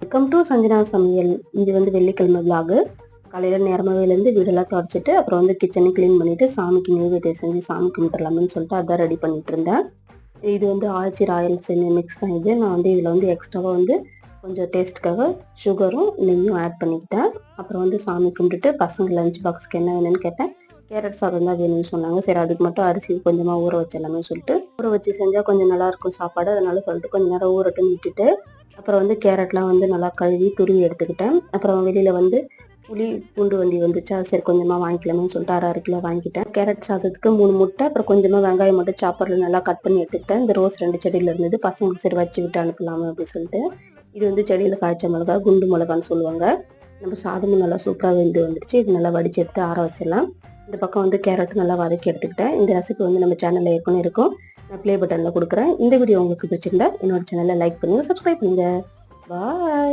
Welcome to Sanjana சமையல். இது வந்து வெள்ளிக்கிழமை விலாகு. காலையில் நேரமாகலேருந்து வீடெல்லாம் துடைச்சிட்டு அப்புறம் வந்து கிச்சனை க்ளீன் பண்ணிவிட்டு சாமிக்கு நெய்வேத்தியம் செஞ்சு சாமி கும்பிட்டுலாமேன்னு சொல்லிட்டு அதான் ரெடி பண்ணிட்டு இருந்தேன். இது வந்து ஆச்சி ராயல் செஞ்ச மிக்ஸ் தான் இது. நான் வந்து இதில் வந்து எக்ஸ்ட்ராவாக வந்து கொஞ்சம் டேஸ்ட்டுக்காக சுகரும் நெய்யும் ஆட் பண்ணிக்கிட்டேன். அப்புறம் வந்து சாமி கும்பிட்டுட்டு பசங்க லஞ்ச் பாக்ஸ்க்கு என்ன வேணும்னு கேட்டேன். கேரட் சாதம் தான் வேணும்னு சொன்னாங்க. சரி அதுக்கு மட்டும் அரிசி கொஞ்சமாக ஊற வச்சிடலாமே சொல்லிட்டு ஊற வச்சு செஞ்சால் கொஞ்சம் நல்லாயிருக்கும் சாப்பாடு, அதனால சொல்லிட்டு கொஞ்சம் நேரம் ஊறட்டுன்னு விட்டுட்டு அப்புறம் வந்து கேரட்லாம் வந்து நல்லா கழுவி துருவி எடுத்துக்கிட்டேன். அப்புறம் வெளியில் வந்து புளி பூண்டு வண்டி வந்துச்சா, சரி கொஞ்சமாக வாங்கிக்கலாமேன்னு சொல்லிட்டு அரை கிலோ வாங்கிக்கிட்டேன். கேரட் சாதத்துக்கு 3 முட்டை, அப்புறம் கொஞ்சமாக வெங்காயம் மட்டும் சாப்பரில் நல்லா கட் பண்ணி எடுத்துக்கிட்டேன். இந்த ரோஸ் 2 செடியில் இருந்தது, பசங்களுக்கு சரி வச்சு விட்டு அனுப்பலாமே அப்படின்னு சொல்லிட்டு. இது வந்து செடியில் காய்ச்ச மிளகா, குண்டு மிளகான்னு சொல்லுவாங்க. நம்ம சாதமும் நல்லா சூப்பராக வெந்து வந்துடுச்சு. இது நல்லா வடிச்சு எடுத்து ஆற வச்சிடலாம். இந்த பக்கம் வந்து கேரட் நல்லா வதக்கி எடுத்துக்கிட்டேன். இந்த ரெசிபி வந்து நம்ம சேனலில் ஏற்கனவே இருக்கும், நான் ப்ளே பட்டனில் கொடுக்குறேன். இந்த வீடியோ உங்களுக்கு பிடிச்சிருந்தா என்னோட சேனலை லைக் பண்ணுங்கள், சப்ஸ்கிரைப் பண்ணுங்கள். பாய்.